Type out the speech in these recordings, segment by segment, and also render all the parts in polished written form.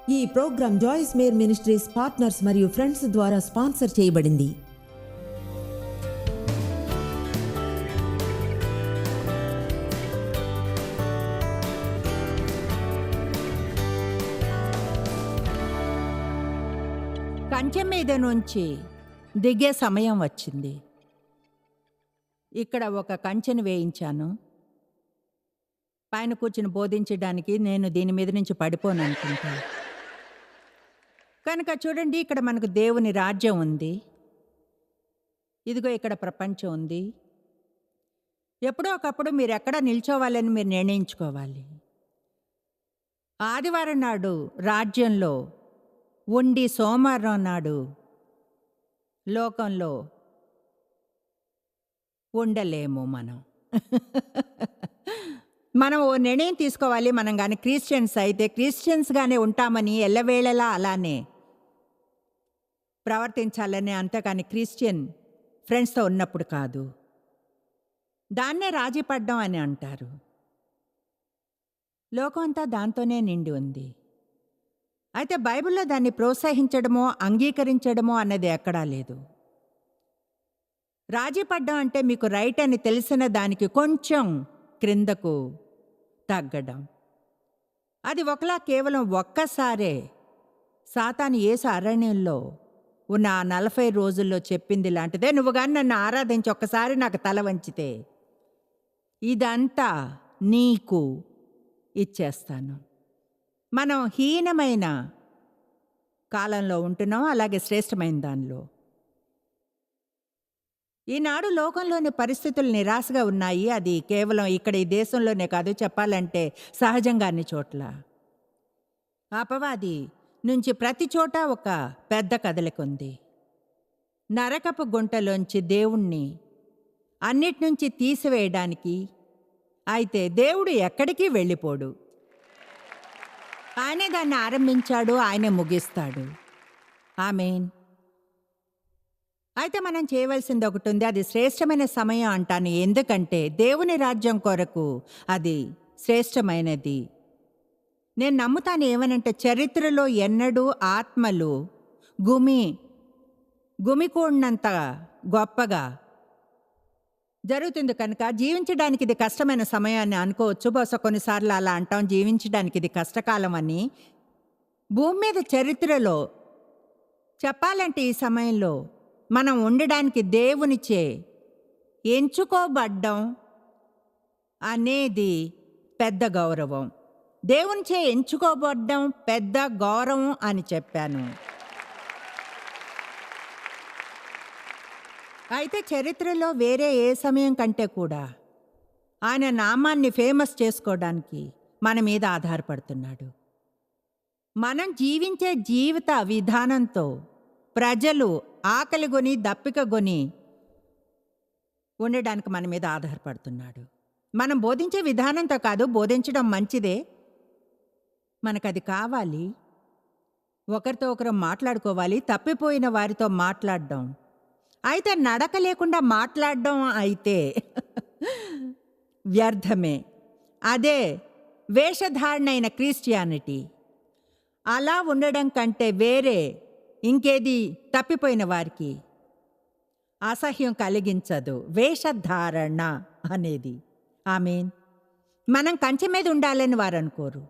ఈ programme Joyce Meyer ministries partners మరియు friends ద్వారా స్పాన్సర్ చేయబడింది. కంచె మీద నుంచి దిగే సమయం వచ్చింది. ఇక్కడ ఒక కంచెను వేయించాను. పైన కూర్చుని బోధించడానికి నేను దీని మీద నుంచి పడిపోను అనుకుంటా. కనుక చూడండి, ఇక్కడ మనకు దేవుని రాజ్యం ఉంది. ఇదిగో ఇక్కడ ప్రపంచం ఉంది. ఎప్పుడో ఒకప్పుడు మీరు ఎక్కడ నిల్చోవాలని మీరు నిర్ణయించుకోవాలి. ఆదివారం నాడు రాజ్యంలో ఉండి సోమవారం నాడు లోకంలో ఉండలేము. మనం ఓ నిర్ణయం తీసుకోవాలి. మనం కానీ క్రిస్టియన్స్ అయితే క్రిస్టియన్స్గానే ఉంటామని ఎల్లవేళలా అలానే ప్రవర్తించాలని, అంతేకాని క్రిస్టియన్ ఫ్రెండ్స్తో ఉన్నప్పుడు కాదు. దాన్నే రాజీ పడ్డం అని అంటారు. లోకం అంతా దాంతోనే నిండి ఉంది. అయితే బైబిల్లో దాన్ని ప్రోత్సహించడమో అంగీకరించడమో అన్నది ఎక్కడా లేదు. రాజీ పడ్డం అంటే మీకు రైట్ అని తెలిసిన దానికి కొంచెం క్రిందకు తగ్గడం. అది ఒకలా కేవలం ఒక్కసారే సాతాను యేసు అరణ్యంలో ఉన్న ఆ 40 రోజుల్లో చెప్పింది లాంటిదే. నువ్వు కానీ నన్ను ఆరాధించి ఒక్కసారి నాకు తల వంచితే ఇదంతా నీకు ఇచ్చేస్తాను. మనం హీనమైన కాలంలో ఉంటున్నాం, అలాగే శ్రేష్టమైన దానిలో. ఈనాడు లోకంలోని పరిస్థితులు నిరాశగా ఉన్నాయి. అది కేవలం ఇక్కడ ఈ దేశంలోనే కాదు, చెప్పాలంటే సహజంగా అన్ని చోట్ల. అపవాది నుంచి ప్రతి చోట ఒక పెద్ద కదలిక ఉంది. నరకపు గుంటలోంచి దేవుణ్ణి అన్నిటి నుంచి తీసివేయడానికి. అయితే దేవుడు ఎక్కడికి వెళ్ళిపోడు. ఆయనే దాన్ని ఆరంభించాడు, ఆయనే ముగిస్తాడు. ఆమేన్. అయితే మనం చేయవలసింది ఒకటి ఉంది. అది శ్రేష్టమైన సమయం అంటాను. ఎందుకంటే దేవుని రాజ్యం కొరకు అది శ్రేష్టమైనది. నేను నమ్ముతాను. ఏమనంటే చరిత్రలో ఎన్నడూ ఆత్మలు గుమికూడినంత గొప్పగా జరుగుతుంది. కనుక జీవించడానికి ఇది కష్టమైన సమయం అని అనుకోవచ్చు. బహుశా కొన్నిసార్లు అలా అంటాం, జీవించడానికి ఇది కష్టకాలం అని. భూమి మీద చరిత్రలో చెప్పాలంటే ఈ సమయంలో మనం ఉండడానికి దేవునిచే ఎంచుకోబడ్డం అనేది పెద్ద గౌరవం. దేవునిచే ఎంచుకోబడ్డం పెద్ద గౌరవం అని చెప్పాను. అయితే చరిత్రలో వేరే ఏ సమయం కంటే కూడా ఆయన నామాన్ని ఫేమస్ చేసుకోవడానికి మన మీద ఆధారపడుతున్నాడు. మనం జీవించే జీవిత విధానంతో ప్రజలు ఆకలిగొని దప్పికగొని ఉండడానికి మన మీద ఆధారపడుతున్నాడు. మనం బోధించే విధానంతో కాదు, బోధించడం మంచిదే, మనకది కావాలి. ఒకరితో ఒకరు మాట్లాడుకోవాలి, తప్పిపోయిన వారితో మాట్లాడడం. అయితే నడక లేకుండా మాట్లాడడం అయితే వ్యర్థమే. అదే వేషధారణైన క్రిస్టియానిటీ. అలా ఉండడం కంటే వేరే ఇంకేది తప్పిపోయిన వారికి అసహ్యం కలిగించదు వేషధారణ అనేది. ఆమేన్. మనం కంచె మీద ఉండాలని వారు అనుకోరు.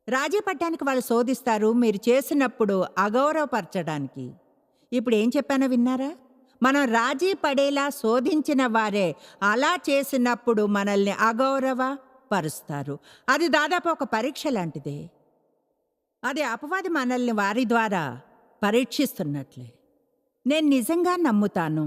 రాజీ పడ్డానికి వాళ్ళు శోధిస్తారు, మీరు చేసినప్పుడు అగౌరవపరచడానికి. ఇప్పుడు ఏం చెప్పానో విన్నారా? మనం రాజీ పడేలా శోధించిన వారే అలా చేసినప్పుడు మనల్ని అగౌరవపరుస్తారు. అది దాదాపు ఒక పరీక్ష లాంటిదే. అది అపవాది మనల్ని వారి ద్వారా పరీక్షిస్తున్నట్లే. నేను నిజంగా నమ్ముతాను.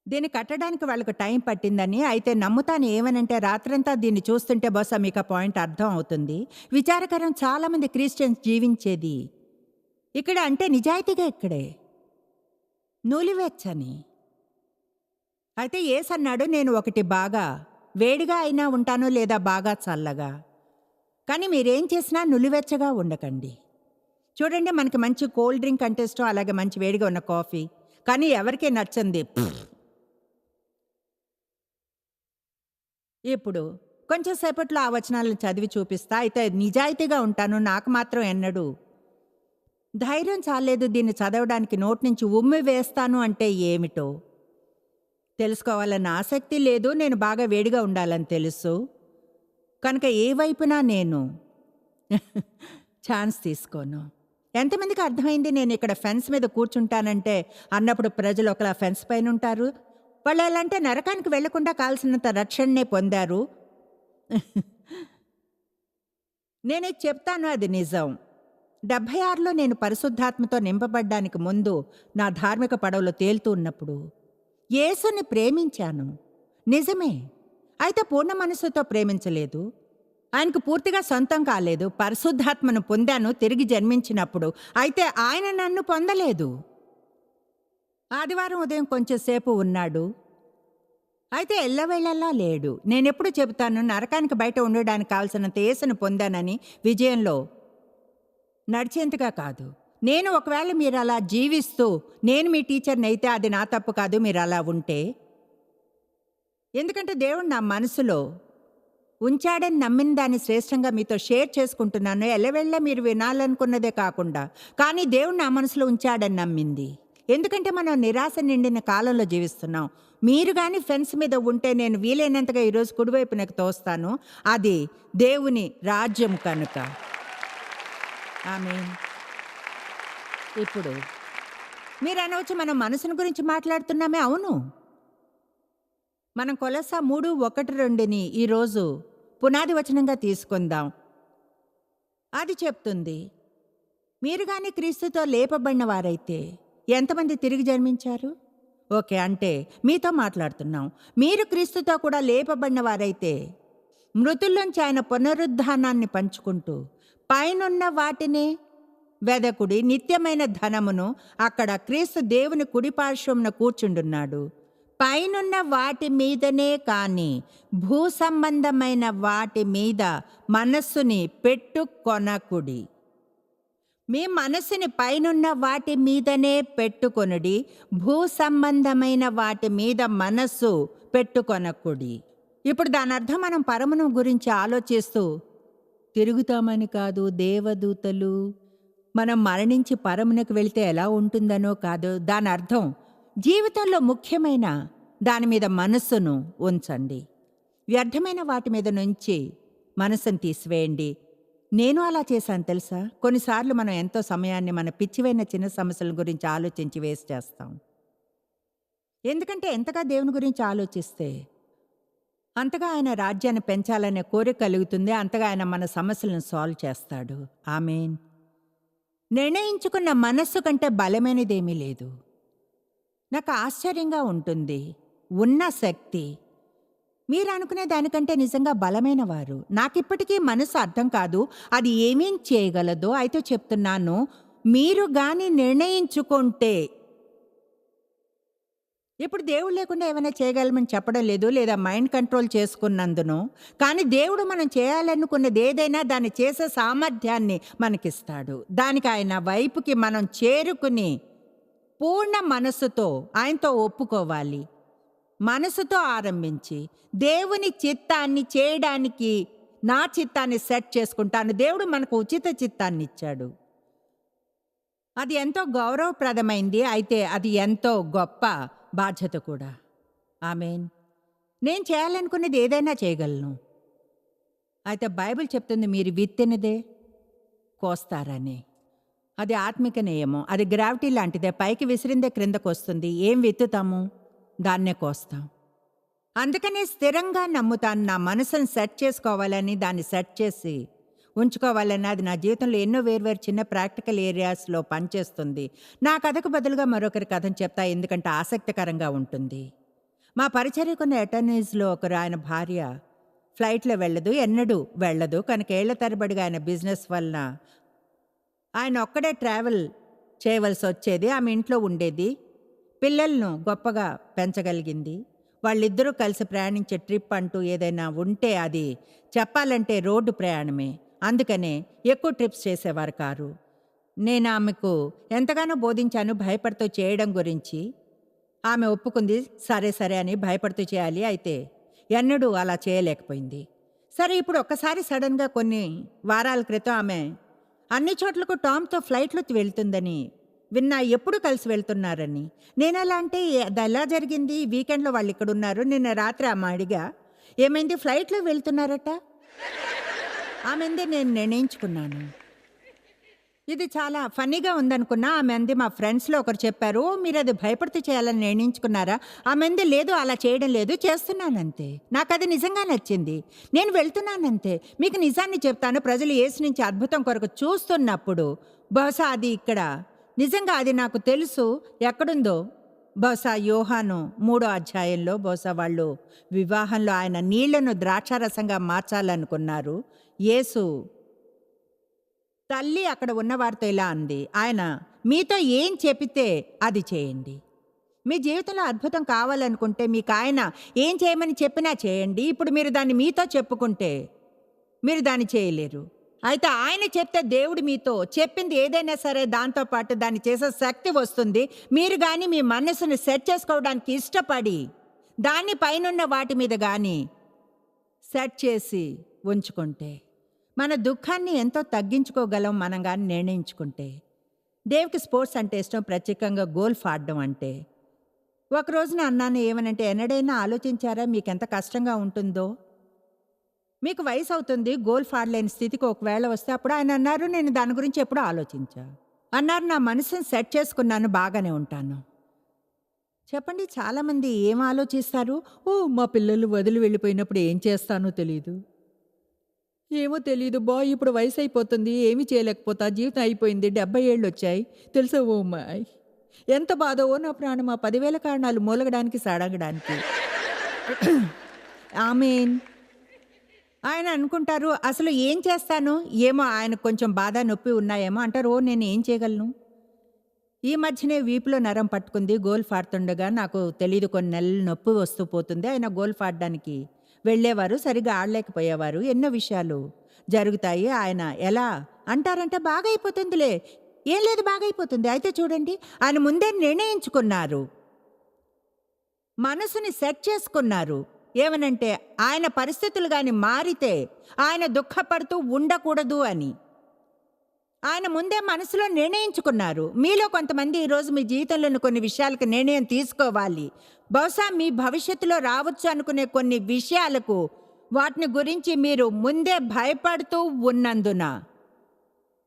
దీన్ని కట్టడానికి వాళ్ళకు టైం పట్టిందని. అయితే నమ్ముతాను ఏమనంటే, రాత్రంతా దీన్ని చూస్తుంటే బహుశా మీకు ఆ పాయింట్ అర్థం అవుతుంది. విచారకరం, చాలామంది క్రిస్టియన్స్ జీవించేది ఇక్కడ అంటే నిజాయితీగా ఇక్కడే నూలివెచ్చని. అయితే యేసు అన్నాడు, నేను ఒకటి బాగా వేడిగా అయినా ఉంటాను లేదా బాగా చల్లగా. కానీ మీరేం చేసినా నులివెచ్చగా ఉండకండి. చూడండి, మనకి మంచి కోల్డ్ డ్రింక్ అంటే ఇష్టం, అలాగే మంచి వేడిగా ఉన్న కాఫీ. కానీ ఎవరికీ నచ్చంది. ఇప్పుడు కొంచెం సేపట్లో ఆ వచనాలను చదివి చూపిస్తా. అయితే నిజాయితీగా ఉంటాను. నాకు మాత్రం ఎన్నడూ ధైర్యం చాలేదు దీన్ని చదవడానికి, నోటి నుంచి ఉమ్మి వేస్తాను అంటే ఏమిటో తెలుసుకోవాలన్న ఆసక్తి లేదు. నేను బాగా వేడిగా ఉండాలని తెలుసు. కనుక ఏ వైపునా నేను ఛాన్స్ తీసుకోను. ఎంతమందికి అర్థమైంది నేను ఇక్కడ ఫెన్స్ మీద కూర్చుంటానంటే అన్నప్పుడు ప్రజలు ఒకలా ఫెన్స్ పైన ఉంటారు. వాళ్ళు ఎలా అంటే నరకానికి వెళ్లకుండా కాల్సినంత రక్షణనే పొందారు. నేనే చెప్తాను, అది నిజం. 76లో నేను పరిశుద్ధాత్మతో నింపబడ్డానికి ముందు నా ధార్మిక పడవలో తేలుతూ ఉన్నప్పుడు యేసుని ప్రేమించాను, నిజమే. అయితే పూర్ణ మనస్సుతో ప్రేమించలేదు. ఆయనకు పూర్తిగా సొంతం కాలేదు. పరిశుద్ధాత్మను పొందాను తిరిగి జన్మించినప్పుడు. అయితే ఆయన నన్ను పొందలేదు. ఆదివారం ఉదయం కొంచెం సేపు ఉన్నాడు, అయితే ఎల్లవేళలా లేడు. నేనెప్పుడు చెబుతాను, నరకానికి బయట ఉండడానికి కావలసినంత యేసును పొందానని, విజయంలో నడిచేంతగా కాదు. నేను ఒకవేళ మీరు అలా జీవిస్తూ నేను మీ టీచర్ని అయితే అది నా తప్పు కాదు మీరు అలా ఉంటే. ఎందుకంటే దేవుడు నా మనసులో ఉంచాడని నమ్మిన దాన్ని శ్రేష్టంగా మీతో షేర్ చేసుకుంటున్నాను. ఎల్లవేళ్ళ మీరు వినాలనుకున్నదే కాకుండా, కానీ దేవుడు నా మనసులో ఉంచాడని నమ్మింది. ఎందుకంటే మనం నిరాశ నిండిన కాలంలో జీవిస్తున్నాం. మీరు కానీ ఫెన్స్ మీద ఉంటే నేను వీలైనంతగా ఈరోజు కుడివైపునకు తోస్తాను. అది దేవుని రాజ్యం కనుక. ఆమేన్. ఇప్పుడు మీరు అనవచ్చు, మనం మనసుని గురించి మాట్లాడుతున్నామే. అవును, మనం కొలస్సా 3:1-2ని ఈరోజు పునాది వచనంగా తీసుకుందాం. అది చెప్తుంది, మీరు కానీ క్రీస్తుతో లేపబడిన వారైతే ఎంతమంది తిరిగి జన్మించారు? ఓకే, అంటే మీతో మాట్లాడుతున్నాం. మీరు క్రీస్తుతో కూడా లేపబడిన వారైతే మృతుల్లోంచి ఆయన పునరుద్ధానాన్ని పంచుకుంటూ పైనున్న వాటిని వెదకుడి, నిత్యమైన ధనమును. అక్కడ క్రీస్తు దేవుని కుడిపార్శ్వమున కూర్చుండున్నాడు. పైనున్న వాటి మీదనే కాని భూ సంబంధమైన వాటి మీద మనస్సుని పెట్టుకొనకుడి. మీ మనస్సుని పైనున్న వాటి మీదనే పెట్టుకొనుడి, భూ సంబంధమైన వాటి మీద మనస్సు పెట్టుకొనకుడి. ఇప్పుడు దాని అర్థం మనం పరమును గురించి ఆలోచిస్తూ తిరుగుతామని కాదు. దేవదూతలు మనం మరణించి పరమునకు వెళితే ఎలా ఉంటుందనో కాదు. దాని అర్థం జీవితంలో ముఖ్యమైన దాని మీద మనస్సును ఉంచండి. వ్యర్థమైన వాటి మీద నుంచి మనస్సును తీసివేయండి. నేను అలా చేశాను తెలుసా. కొన్నిసార్లు మనం ఎంతో సమయాన్ని మన పిచ్చివైన చిన్న సమస్యల గురించి ఆలోచించి వేస్ట్ చేస్తాం. ఎందుకంటే ఎంతగా దేవుని గురించి ఆలోచిస్తే అంతగా ఆయన రాజ్యాన్ని పెంచాలనే కోరిక కలుగుతుంది. అంతగా ఆయన మన సమస్యలను సాల్వ్ చేస్తాడు. ఆమేన్. నిర్ణయించుకున్న మనస్సు కంటే బలమైనదేమీ లేదు. నాకు ఆశ్చర్యంగా ఉంటుంది, ఉన్న శక్తి మీరు అనుకునే దానికంటే నిజంగా బలమైన వారు. నాకిప్పటికీ మనసు అర్థం కాదు అది ఏమేం చేయగలదో. అయితే చెప్తున్నాను, మీరు గాని నిర్ణయించుకుంటే. ఇప్పుడు దేవుడు లేకుండా ఏమైనా చేయగలమని చెప్పడం లేదు, లేదా మైండ్ కంట్రోల్ చేసుకున్నందును. కానీ దేవుడు మనం చేయాలనుకున్నది ఏదైనా దాన్ని చేసే సామర్థ్యాన్ని మనకిస్తాడు. దానికి ఆయన వైపుకి మనం చేరుకుని పూర్ణ మనస్సుతో ఆయనతో ఒప్పుకోవాలి. మనసుతో ఆరంభించి దేవుని చిత్తాన్ని చేయడానికి నా చిత్తాన్ని సెట్ చేసుకుంటాను. దేవుడు మనకు ఉచిత చిత్తాన్ని ఇచ్చాడు. అది ఎంతో గౌరవప్రదమైంది, అయితే అది ఎంతో గొప్ప బాధ్యత కూడా. ఆమేన్. నేను చేయాలనుకున్నది ఏదైనా చేయగలను. అయితే బైబిల్ చెప్తుంది మీరు విత్తినదే కోస్తారని. అది ఆత్మిక నియమం. అది గ్రావిటీ లాంటిదే. పైకి విసిరిందే క్రిందకు వస్తుంది. ఏం విత్తుతాము దాన్నే కోస్తాం. అందుకనే స్థిరంగా నమ్ముతాను. నా మనసును సెట్ చేసుకోవాలని, దాన్ని సెట్ చేసి ఉంచుకోవాలని. అది నా జీవితంలో ఎన్నో వేర్వేరు చిన్న ప్రాక్టికల్ ఏరియాస్లో పనిచేస్తుంది. నా కథకు బదులుగా మరొకరి కథను చెప్తా, ఎందుకంటే ఆసక్తికరంగా ఉంటుంది. మా పరిచర్యకున్న అటర్నీస్లో ఒకరు, ఆయన భార్య ఫ్లైట్లో ఎన్నడూ వెళ్ళదు. కనుక ఏళ్ల తరబడిగా ఆయన బిజినెస్ వలన ఆయన ఒక్కడే ట్రావెల్ చేయవలసి వచ్చేది. ఆమె ఇంట్లో ఉండేది. పిల్లలను గొప్పగా పెంచగలిగింది. వాళ్ళిద్దరూ కలిసి ప్రయాణించే ట్రిప్ అంటూ ఏదైనా ఉంటే అది చెప్పాలంటే రోడ్డు ప్రయాణమే. అందుకనే ఎక్కువ ట్రిప్స్ చేసేవారు కారు. నేను ఆమెకు ఎంతగానో బోధించాను భయపడుతూ చేయడం గురించి. ఆమె ఒప్పుకుంది, సరే సరే అని భయపడుతూ చేయాలి. అయితే ఎన్నడూ అలా చేయలేకపోయింది. సరే, ఇప్పుడు ఒక్కసారి సడన్గా కొన్ని వారాల క్రితం ఆమె అన్ని చోట్లకు టామ్తో ఫ్లైట్లో వెళ్తుందని విన్నా. ఎప్పుడు కలిసి వెళ్తున్నారని. నేను ఎలా అంటే, అది ఎలా జరిగింది? వీకెండ్లో వాళ్ళు ఇక్కడ ఉన్నారు. నిన్న రాత్రి ఆమె అడిగా, ఏమైంది, ఫ్లైట్లో వెళ్తున్నారట? ఆమెంది నేను నిర్ణయించుకున్నాను. ఇది చాలా ఫన్నీగా ఉందనుకున్నా. ఆమె అంది, మా ఫ్రెండ్స్లో ఒకరు చెప్పారు, మీరు అది భయపడితే చేయాలని నిర్ణయించుకున్నారా? ఆమె అంది, లేదు, అలా చేయడం లేదు, చేస్తున్నానంతే. నాకు అది నిజంగా నచ్చింది, నేను వెళ్తున్నానంతే. మీకు నిజాన్ని చెప్తాను, ప్రజలు యేసు నుంచి అద్భుతం కొరకు చూస్తున్నప్పుడు బహుశా అది ఇక్కడ నిజంగా అది నాకు తెలుసు ఎక్కడుందో. బహుశా యోహాను 3వ అధ్యాయంలో బహుశా వాళ్ళు వివాహంలో ఆయన నీళ్లను ద్రాక్షారసంగా మార్చాలనుకున్నారు. యేసు తల్లి అక్కడ ఉన్నవారితో ఇలా అంది, ఆయన మీతో ఏం చెప్పితే అది చేయండి. మీ జీవితంలో అద్భుతం కావాలనుకుంటే మీకు ఆయన ఏం చేయమని చెప్పినా చేయండి. ఇప్పుడు మీరు దాన్ని మీతో చెప్పుకుంటే మీరు దాన్ని చేయలేరు. అయితే ఆయన చెప్తే దేవుడు మీతో చెప్పింది ఏదైనా సరే దాంతోపాటు దాన్ని చేసే శక్తి వస్తుంది. మీరు కానీ మీ మనసుని సెట్ చేసుకోవడానికి ఇష్టపడి దాన్ని పైనున్న వాటి మీద కానీ సెట్ చేసి ఉంచుకుంటే మన దుఃఖాన్ని ఎంతో తగ్గించుకోగలం మనం కానీ నిర్ణయించుకుంటే. డేవ్కి స్పోర్ట్స్ అంటే ఇష్టం, ప్రత్యేకంగా గోల్ఫ్ ఆడడం అంటే. ఒకరోజున అన్నాను ఏమనంటే, ఎన్నడైనా ఆలోచించారా మీకు ఎంత కష్టంగా ఉంటుందో? మీకు వయసు అవుతుంది, గోల్ఫ్ ఆడలేని స్థితికి ఒకవేళ వస్తే అప్పుడు ఆయన అన్నారు, నేను దాని గురించి ఎప్పుడూ ఆలోచించా అన్నారు. నా మనసుని సెట్ చేసుకున్నాను, బాగానే ఉంటాను. చెప్పండి, చాలామంది ఏం ఆలోచిస్తారు? ఓ, మా పిల్లలు వదిలి వెళ్ళిపోయినప్పుడు ఏం చేస్తానో తెలీదు, ఏమో తెలీదు బాయ్, ఇప్పుడు వయసు అయిపోతుంది, ఏమీ చేయలేకపోతా, జీవితం అయిపోయింది, 70 ఏళ్ళు వచ్చాయి తెలుసా. ఓ మాయ్, ఎంత బాధో నా ప్రాణం, ఆ 10,000 కారణాలు మూలగడానికి సడగడానికి. ఆమేన్. ఆయన అనుకుంటారు, అసలు ఏం చేస్తాను ఏమో, ఆయన కొంచెం బాధ నొప్పి ఉన్నాయేమో అంటారు. ఓ, నేను ఏం చేయగలను? ఈ మధ్యనే వీపులో నరం పట్టుకుంది, గోల్ఫ్ ఆడుతుండగా. నాకు తెలీదు, కొన్ని నెలలు నొప్పి వస్తూ పోతుంది. ఆయన గోల్ఫ్ ఆడడానికి వెళ్ళేవారు, సరిగ్గా ఆడలేకపోయేవారు. ఎన్నో విషయాలు జరుగుతాయి. ఆయన ఎలా అంటారంటే, బాగా అయిపోతుందిలే, ఏం లేదు, బాగా అయిపోతుంది. అయితే చూడండి, ఆయన ముందే నిర్ణయించుకున్నారు, మనసుని సెట్ చేసుకున్నారు. ఏమనంటే, ఆయన పరిస్థితులు కానీ మారితే ఆయన దుఃఖపడుతూ ఉండకూడదు అని ఆయన ముందే మనసులో నిర్ణయించుకున్నారు. మీలో కొంతమంది ఈరోజు మీ జీవితంలోని కొన్ని విషయాలకు నిర్ణయం తీసుకోవాలి. బహుశా మీ భవిష్యత్తులో రావచ్చు అనుకునే కొన్ని విషయాలకు వాటిని గురించి మీరు ముందే భయపడుతూ ఉన్నందున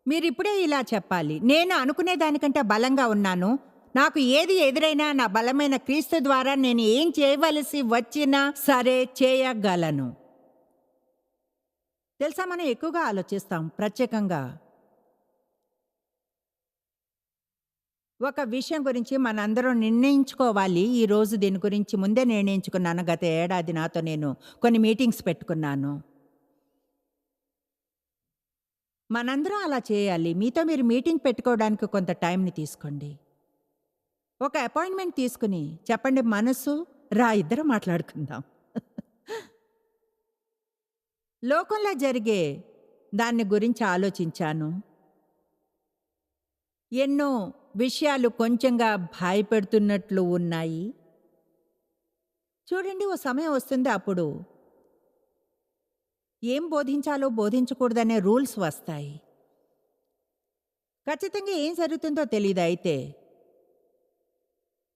మీరిప్పుడే ఇలా చెప్పాలి, నేను అనుకునే దానికంటే బలంగా ఉన్నాను, నాకు ఏది ఎదురైనా నా బలమైన క్రీస్తు ద్వారా నేను ఏం చేయవలసి వచ్చినా సరే చేయగలను. తెలుసా, మనం ఎక్కువగా ఆలోచిస్తాం. ప్రత్యేకంగా ఒక విషయం గురించి మనందరం నిర్ణయించుకోవాలి. ఈరోజు దీని గురించి ముందే నిర్ణయించుకున్నాను. గత ఏడాది నాతో నేను కొన్ని మీటింగ్స్ పెట్టుకున్నాను. మనందరం అలా చేయాలి. మీతో మీరు మీటింగ్ పెట్టుకోవడానికి కొంత టైంని తీసుకోండి. ఒక అపాయింట్మెంట్ తీసుకుని చెప్పండి, మనసు రా, ఇద్దరం మాట్లాడుకుందాం. లోకంలో జరిగే దాన్ని గురించి ఆలోచించాను. ఎన్నో విషయాలు కొంచెంగా భయపెడుతున్నట్లు ఉన్నాయి. చూడండి, ఓ సమయం వస్తుంది, అప్పుడు ఏం బోధించాలో బోధించకూడదనే రూల్స్ వస్తాయి. ఖచ్చితంగా ఏం జరుగుతుందో తెలియదు. అయితే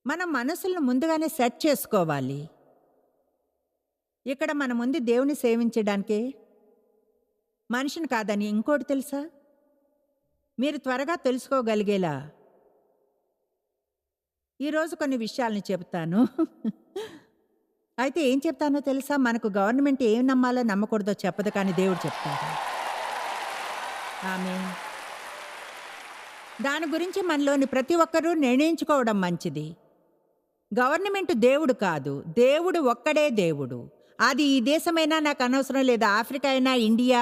మన మనసులను ముందుగానే సెట్ చేసుకోవాలి. ఇక్కడ మన ముందు దేవుని సేవించడానికే, మనిషిని కాదని. ఇంకోటి తెలుసా, మీరు త్వరగా తెలుసుకోగలిగేలా ఈరోజు కొన్ని విషయాలను చెప్తాను. అయితే ఏం చెప్తానో తెలుసా, మనకు గవర్నమెంట్ ఏం నమ్మాలో నమ్మకూడదో చెప్పదు, కానీ దేవుడు చెప్తాడు. ఆమేన్. దాని గురించి మనలోని ప్రతి ఒక్కరూ నిర్ణయించుకోవడం మంచిది. గవర్నమెంట్ దేవుడు కాదు, దేవుడు ఒక్కడే దేవుడు. అది ఈ దేశమైనా నాకు అనవసరం, లేదా ఆఫ్రికా అయినా, ఇండియా,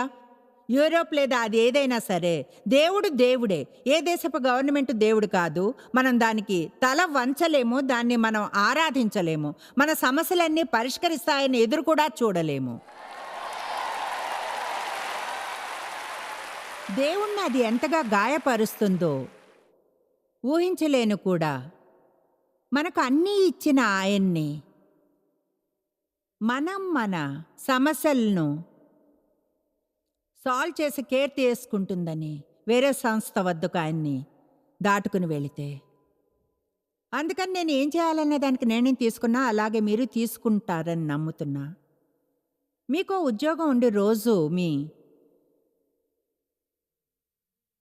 యూరోప్, లేదా అది ఏదైనా సరే, దేవుడు దేవుడే. ఏ దేశపు గవర్నమెంట్ దేవుడు కాదు. మనం దానికి తల వంచలేము, దాన్ని మనం ఆరాధించలేము, మన సమస్యలన్నీ పరిష్కరిస్తాయని ఎదురు కూడా చూడలేము. దేవుణ్ణి అది ఎంతగా గాయపరుస్తుందో ఊహించలేను కూడా. మనకు అన్నీ ఇచ్చిన ఆయన్ని మనం మన సమస్యలను సాల్వ్ చేసి కేర్ తీసుకుంటుందని వేరే సంస్థ వద్దకు ఆయన్ని దాటుకుని వెళితే, అందుకని నేను ఏం చేయాలనే దానికి నిర్ణయం తీసుకున్నా, అలాగే మీరు తీసుకుంటారని నమ్ముతున్నా. మీకో ఉద్యోగం ఉండి రోజు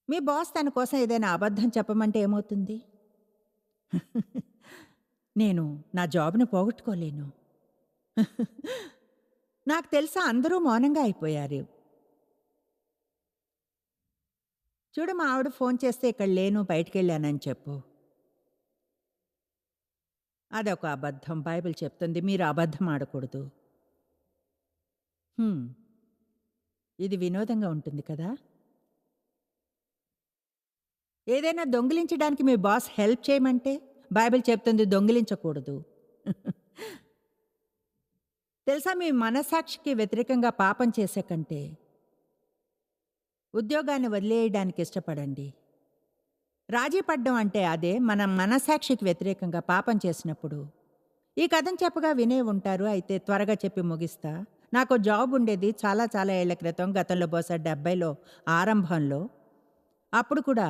మీ బాస్ తన కోసం ఏదైనా అబద్ధం చెప్పమంటే ఏమవుతుంది? నేను నా జాబ్‌ని పోగొట్టుకోలేను. నాకు తెలుసా అందరూ మౌనంగా అయిపోయారు. చూడు, మా ఆవిడ ఫోన్ చేస్తే ఇక్కడ లేను, బయటికెళ్ళానని చెప్పు. అదొక అబద్ధం. బైబిల్ చెప్తుంది మీరు అబద్ధం ఆడకూడదు. ఇది వినోదంగా ఉంటుంది కదా. ఏదైనా దొంగిలించడానికి మీ బాస్ హెల్ప్ చేయమంటే బైబిల్ చెప్తుంది దొంగిలించకూడదు. తెలుసా, మీ మనస్సాక్షికి వ్యతిరేకంగా పాపం చేసే కంటే ఉద్యోగాన్ని వదిలేయడానికి ఇష్టపడండి. రాజీ పడ్డం అంటే అదే. మన మనస్సాక్షికి వ్యతిరేకంగా పాపం చేసినప్పుడు. ఈ కథను చెప్పగా వినే ఉంటారు. అయితే త్వరగా చెప్పి ముగిస్తా. నాకు జాబ్ ఉండేది చాలా చాలా ఏళ్ల క్రితం, గతంలో బహుశా 70లో ఆరంభంలో. అప్పుడు కూడా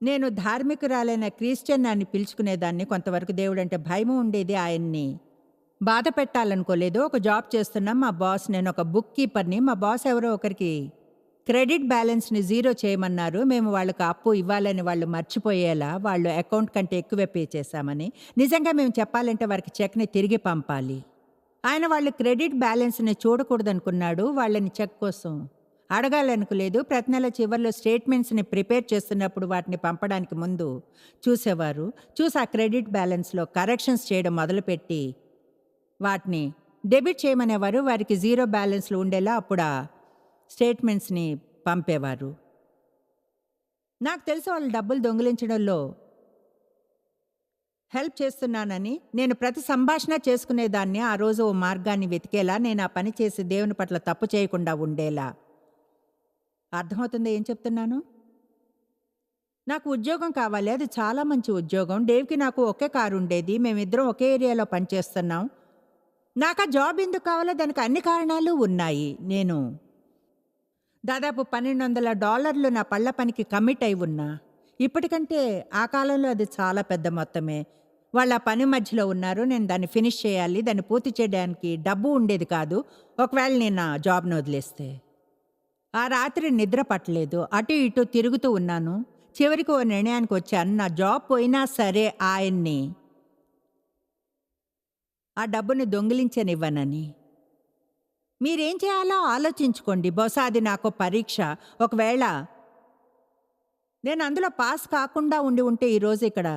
నేను ధార్మికురాలైన క్రిస్టియన్ అని పిలుచుకునేదాన్ని. కొంతవరకు దేవుడంటే భయం ఉండేది. ఆయన్ని బాధ పెట్టాలనుకోలేదు. ఒక జాబ్ చేస్తున్నాం. మా బాస్, నేను ఒక బుక్ కీపర్ని. మా బాస్ ఎవరో ఒకరికి క్రెడిట్ బ్యాలెన్స్ని 0 చేయమన్నారు. మేము వాళ్ళకి అప్పు ఇవ్వాలని వాళ్ళు మర్చిపోయేలా వాళ్ళు అకౌంట్ కంటే ఎక్కువే పే చేశామని. నిజంగా మేము చెప్పాలంటే వారికి చెక్ని తిరిగి పంపాలి. ఆయన వాళ్ళు క్రెడిట్ బ్యాలెన్స్ని చూడకూడదనుకున్నాడు. వాళ్ళని చెక్ కోసం అడగాలనుకోలేదు. ప్రతి నెల చివరిలో స్టేట్మెంట్స్ని ప్రిపేర్ చేస్తున్నప్పుడు వాటిని పంపడానికి ముందు చూసేవారు. చూసి ఆ క్రెడిట్ బ్యాలెన్స్లో కరెక్షన్స్ చేయడం మొదలుపెట్టి వాటిని డెబిట్ చేయమనేవారు. వారికి 0 బ్యాలెన్స్లు ఉండేలా అప్పుడు ఆ స్టేట్మెంట్స్ని పంపేవారు. నాకు తెలుసు వాళ్ళు డబ్బులు దొంగిలించడంలో హెల్ప్ చేస్తున్నానని. నేను ప్రతి సంభాషణ చేసుకునేదాన్ని. ఆ రోజు ఓ మార్గాన్ని వెతికేలా, నేను ఆ పని చేసి దేవుని పట్ల తప్పు చేయకుండా ఉండేలా. అర్థమవుతుందా ఏం చెప్తున్నాను? నాకు ఉద్యోగం కావాలి. అది చాలా మంచి ఉద్యోగం. డేవ్కి నాకు ఒకే కారు ఉండేది. మేమిద్దరం ఒకే ఏరియాలో పనిచేస్తున్నాం. నాకు ఆ జాబ్ ఎందుకు కావాలో దానికి అన్ని కారణాలు ఉన్నాయి. నేను దాదాపు $1200 నా పళ్ళ పనికి కమిట్ అయి ఉన్నా. ఇప్పటికంటే ఆ కాలంలో అది చాలా పెద్ద మొత్తమే. వాళ్ళ పని మధ్యలో ఉన్నారు. నేను దాన్ని ఫినిష్ చేయాలి. దాన్ని పూర్తి చేయడానికి డబ్బు ఉండేది కాదు. ఒకవేళ నేను నా జాబ్ను వదిలేస్తే. ఆ రాత్రి నిద్ర పట్టలేదు. అటు ఇటు తిరుగుతూ ఉన్నాను. చివరికి ఓ నిర్ణయానికి వచ్చాను. నా జాబ్ పోయినా సరే ఆయన్ని ఆ డబ్బుని దొంగిలించనివ్వనని. మీరేం చేయాలో ఆలోచించుకోండి. బహుశా అది నాకు పరీక్ష. ఒకవేళ నేను అందులో పాస్ కాకుండా ఉంటే ఈరోజు ఇక్కడ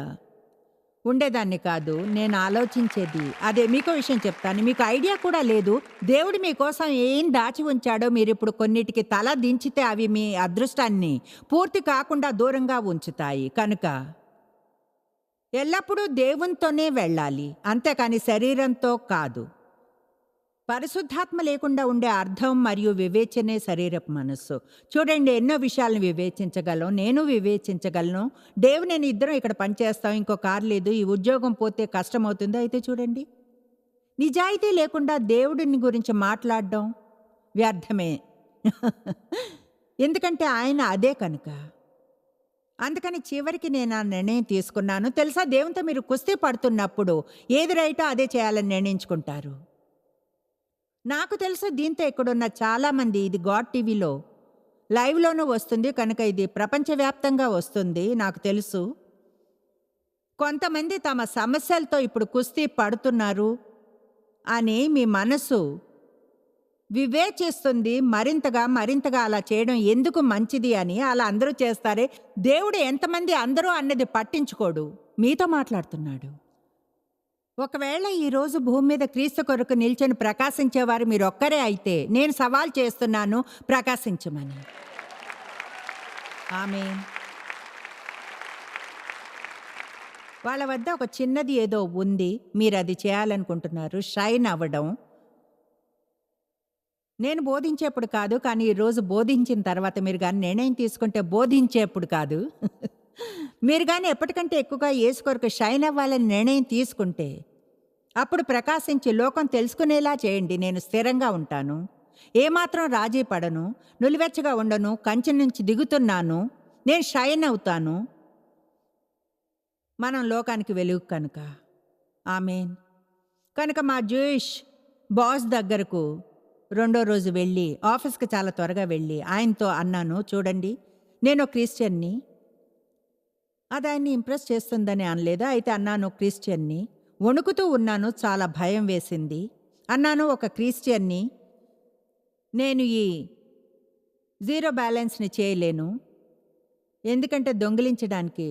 ఉండేదాన్ని కాదు. నేను ఆలోచించేది అదే. మీకో విషయం చెప్తాను. మీకు ఐడియా కూడా లేదు. దేవుడు మీకోసం ఏం దాచి ఉంచాడో. మీరు ఇప్పుడు కొన్నిటికి తల దించితే అవి మీ అదృష్టాన్ని పూర్తి కాకుండా దూరంగా ఉంచుతాయి. కనుక ఎల్లప్పుడూ దేవునితోనే వెళ్ళాలి, అంతేకాని శరీరంతో కాదు. పరిశుద్ధాత్మ లేకుండా ఉండే అర్థం మరియు వివేచనే శరీరపు మనస్సు. చూడండి, ఎన్నో విషయాలను వివేచించగలం. నేను వివేచించగలను. దేవుడు నేను ఇద్దరం ఇక్కడ పనిచేస్తాం. ఇంకో కారు లేదు. ఈ ఉద్యోగం పోతే కష్టమవుతుంది. అయితే చూడండి, నిజాయితీ లేకుండా దేవుడిని గురించి మాట్లాడడం వ్యర్థమే. ఎందుకంటే ఆయన అదే కనుక. అందుకని చివరికి నేను ఆ నిర్ణయం తీసుకున్నాను. తెలుసా, దేవునితో మీరు కుస్తీ పడుతున్నప్పుడు ఏది రైటో అదే చేయాలని నిర్ణయించుకుంటారు. నాకు తెలుసు, దీంతో ఇక్కడున్న చాలామంది, ఇది గాడ్ టీవీలో లైవ్లోనూ వస్తుంది కనుక ఇది ప్రపంచవ్యాప్తంగా వస్తుంది. నాకు తెలుసు కొంతమంది తమ సమస్యలతో ఇప్పుడు కుస్తీ పడుతున్నారు అని మీ మనసు వివేచిస్తుంది. మరింతగా అలా చేయడం ఎందుకు మంచిది అని. అలా అందరూ చేస్తారే. దేవుడు ఎంతమంది అందరూ అన్నది పట్టించుకోడు. మీతో మాట్లాడుతున్నాడు. ఒకవేళ ఈరోజు భూమి మీద క్రీస్తు కొరకు నిల్చొని ప్రకాశించేవారు మీరొక్కరే అయితే నేను సవాల్ చేస్తున్నాను, ప్రకాశించమని. ఆమేన్. వాళ్ళ వద్ద ఒక చిన్నది ఏదో ఉంది. మీరు అది చేయాలనుకుంటున్నారు, షైన్ అవ్వడం. నేను బోధించేప్పుడు కాదు, కానీ ఈరోజు బోధించిన తర్వాత మీరు కానీ నిర్ణయం తీసుకుంటే, బోధించేప్పుడు కాదు, మీరు కానీ ఎప్పటికంటే ఎక్కువగా యేసు కొరకు షైన్ అవ్వాలని నిర్ణయం తీసుకుంటే, అప్పుడు ప్రకాశించి లోకం తెలుసుకునేలా చేయండి. నేను స్థిరంగా ఉంటాను. ఏమాత్రం రాజీ పడను, నులివెచ్చగా ఉండను, కంచె నుంచి దిగుతున్నాను, నేను షైన్ అవుతాను. మనం లోకానికి వెలుగు కనుక. ఆమేన్. కనుక మా జూయిష్ బాస్ దగ్గరకు రెండో రోజు వెళ్ళి, ఆఫీస్కి చాలా త్వరగా వెళ్ళి ఆయనతో అన్నాను, చూడండి నేను క్రిస్టియన్ని. అది ఆయన్ని ఇంప్రెస్ చేస్తుందని అనలేదు. అయితే అన్నాను, క్రిస్టియన్ని. వణుకుతూ ఉన్నాను, చాలా భయం వేసింది. అన్నాను, ఒక క్రిస్టియన్ని, నేను ఈ జీరో బ్యాలెన్స్ని చేయలేను, ఎందుకంటే దొంగిలించడానికి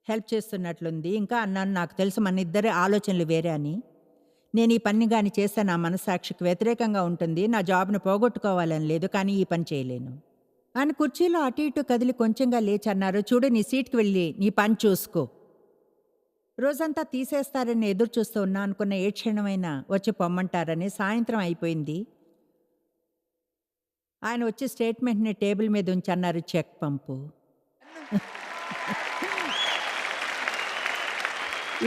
హెల్ప్ చేస్తున్నట్లుంది. ఇంకా అన్నాను, నాకు తెలుసు మన ఇద్దరి ఆలోచనలు వేరే అని. నేను ఈ పని కానీ చేస్తే నా మనస్సాక్షికి వ్యతిరేకంగా ఉంటుంది, నా జాబ్ను పోగొట్టుకోవాలని లేదు, కానీ ఈ పని చేయలేను. ఆయన కుర్చీలో అటు ఇటు కదిలి కొంచెంగా లేచి అన్నారు, చూడు నీ సీట్కి వెళ్ళి నీ పని చూసుకో. రోజంతా తీసేస్తారని ఎదురు చూస్తూ ఉన్నా. అనుకున్న ఏ క్షణమైనా వచ్చి పొమ్మంటారని. సాయంత్రం అయిపోయింది. ఆయన వచ్చి స్టేట్మెంట్ని టేబుల్ మీద ఉంచి అన్నారు, చెక్ పంపు.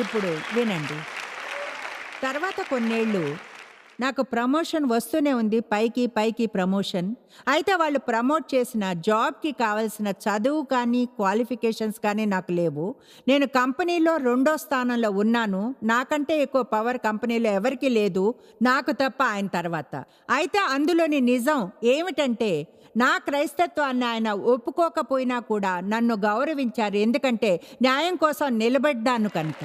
ఇప్పుడు వినండి. తర్వాత కొన్నేళ్ళు నాకు ప్రమోషన్ వస్తూనే ఉంది, పైకి పైకి ప్రమోషన్. అయితే వాళ్ళు ప్రమోట్ చేసిన జాబ్కి కావాల్సిన చదువు కానీ క్వాలిఫికేషన్స్ కానీ నాకు లేవు. నేను కంపెనీలో 2వ స్థానంలో ఉన్నాను. నాకంటే ఎక్కువ పవర్ కంపెనీలో ఎవరికీ లేదు, నాకు తప్ప ఆయన తర్వాత. అయితే అందులోని నిజం ఏమిటంటే, నా క్రైస్తత్వాన్ని ఆయన ఒప్పుకోకపోయినా కూడా నన్ను గౌరవించారు, ఎందుకంటే న్యాయం కోసం నిలబడ్డాను కనుక.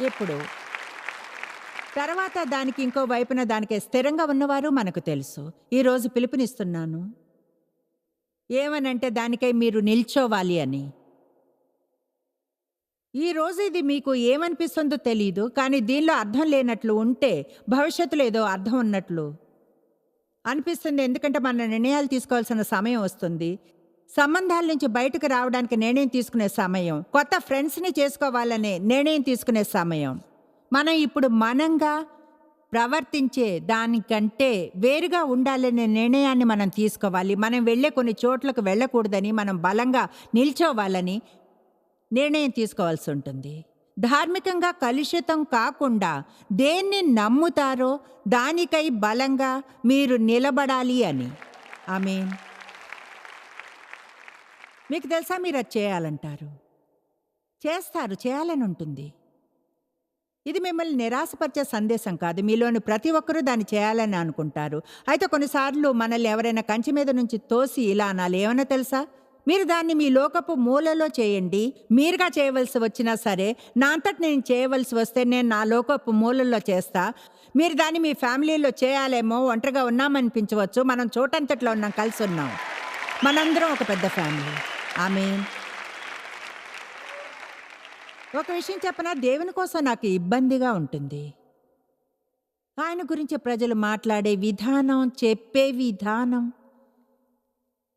ఇప్పుడు తర్వాత దానికి ఇంకో వైపున దానికి స్థిరంగా ఉన్నవారు మనకు తెలుసు. ఈరోజు పిలుపునిస్తున్నాను ఏమనంటే, దానికై మీరు నిల్చోవాలి అని. ఈరోజు ఇది మీకు ఏమనిపిస్తుందో తెలీదు, కానీ దీనిలో అర్థం లేనట్లు ఉంటే భవిష్యత్తులో ఏదో అర్థం ఉన్నట్లు అనిపిస్తుంది. ఎందుకంటే మన నిర్ణయాలు తీసుకోవాల్సిన సమయం వస్తుంది. సంబంధాల నుంచి బయటకు రావడానికి నిర్ణయం తీసుకునే సమయం, కొత్త ఫ్రెండ్స్ని చేసుకోవాలనే నిర్ణయం తీసుకునే సమయం. మనం ఇప్పుడు మనంగా ప్రవర్తించే దానికంటే వేరుగా ఉండాలనే నిర్ణయాన్ని మనం తీసుకోవాలి. మనం వెళ్ళే కొన్ని చోట్లకు వెళ్ళకూడదని, మనం బలంగా నిల్చోవాలని నిర్ణయం తీసుకోవాల్సి ఉంటుంది. ధార్మికంగా కలుషితం కాకుండా దేన్ని నమ్ముతారో దానికై బలంగా మీరు నిలబడాలి అని. ఆమేన్. మీకు తెలుసా, మీరు అది చేయాలంటారు, చేస్తారు, చేయాలని ఉంటుంది. ఇది మిమ్మల్ని నిరాశపరిచే సందేశం కాదు. మీలోని ప్రతి ఒక్కరూ దాన్ని చేయాలని అనుకుంటారు. అయితే కొన్నిసార్లు మనల్ని ఎవరైనా కంచె మీద నుంచి తోసి ఇలా అనాలి, ఏమన్నా తెలుసా, మీరు దాన్ని మీ లోకపు మూలలో చేయండి. మీరుగా చేయవలసి వచ్చినా సరే, నా అంతటి నేను చేయవలసి వస్తే నేను నా లోకపు మూలల్లో చేస్తా. మీరు దాన్ని మీ ఫ్యామిలీలో చేయాలేమో, ఒంటరిగా ఉన్నామనిపించవచ్చు, మనం చోటంతట్లో ఉన్నాం, కలిసి ఉన్నాం, మనందరం ఒక పెద్ద ఫ్యామిలీ. ఆమేన్. ఒక విషయం చెప్పనా, దేవుని కోసం నాకు ఇబ్బందిగా ఉంటుంది. ఆయన గురించి ప్రజలు మాట్లాడే విధానం, చెప్పే విధానం,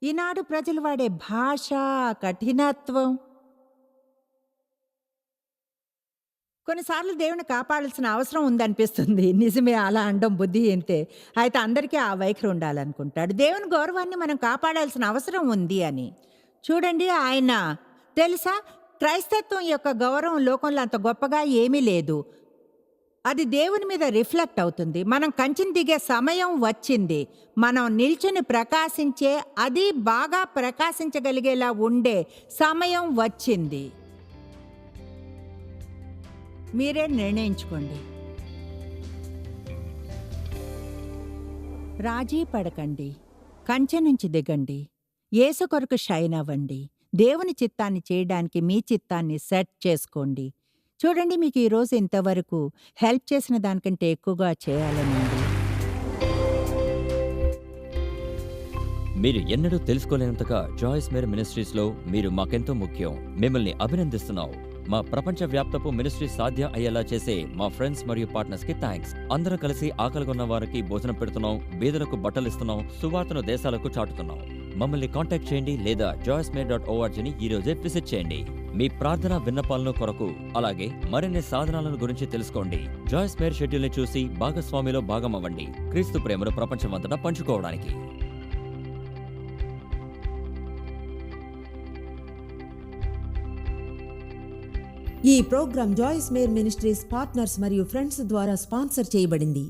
ఈనాడు ప్రజలు వాడే భాష, కఠినత్వం. కొన్నిసార్లు దేవుని కాపాడాల్సిన అవసరం ఉందనిపిస్తుంది. నిజమే, అలా అనడం బుద్ధిహీనతే. అయితే అందరికీ ఆ వైఖరి ఉండాలనుకుంటాడు. దేవుని గౌరవాన్ని మనం కాపాడాల్సిన అవసరం ఉంది అని. చూడండి, ఆయన తెలుసా, క్రైస్తత్వం యొక్క గౌరవం లోకంలో అంత గొప్పగా ఏమీ లేదు. అది దేవుని మీద రిఫ్లెక్ట్ అవుతుంది. మనం కంచెని దిగే సమయం వచ్చింది. మనం నిల్చుని ప్రకాశించే, అది బాగా ప్రకాశించగలిగేలా ఉండే సమయం వచ్చింది. మీరే నిర్ణయించుకోండి. రాజీ పడకండి, కంచె నుంచి దిగండి, యేసు కొరకు షైన్ అవ్వండి. దేవుని చిత్తాన్ని చేయడానికి మీ చిత్తాన్ని సెట్ చేసుకోండి. చూడండి, మీకు ఈరోజు ఇంతవరకు హెల్ప్ చేసిన దానికంటే ఎక్కువగా చేయాలని ఉంది. మీరు ఎన్నడూ తెలుసుకోలేనంతగా జాయిస్ మేరీ మినిస్ట్రీస్లో మీరు మాకెంతో ముఖ్యం. మిమ్మల్ని అభినందిస్తున్నాం. మా ప్రపంచవ్యాప్తపు మినిస్ట్రీ సాధ్యం అయ్యేలా చేసే మా ఫ్రెండ్స్ మరియు పార్ట్నర్స్ కి థ్యాంక్స్. అందరం కలిసి ఆకలిగొన్న వారికి భోజనం పెడుతున్నాం, బీదలకు బట్టలు ఇస్తున్నాం, సువార్తను దేశాలకు చాటుతున్నాం. మమ్మల్ని కాంటాక్ట్ చేయండి లేదా joycemery.orgని ఈ రోజే విజిట్ చేయండి. మీ ప్రార్థన విన్నపాలను కొరకు, అలాగే మరిన్ని సాధనాలను గురించి తెలుసుకోండి. జాయిస్ మేరీ షెడ్యూల్ని చూసి భాగస్వామిలో భాగమవ్వండి, క్రీస్తు ప్రేమను ప్రపంచమంతటా పంచుకోవడానికి. ఈ programme Joyce Meyer ministries partners మరియు ఫ్రెండ్స్ ద్వారా స్పాన్సర్ చేయబడింది.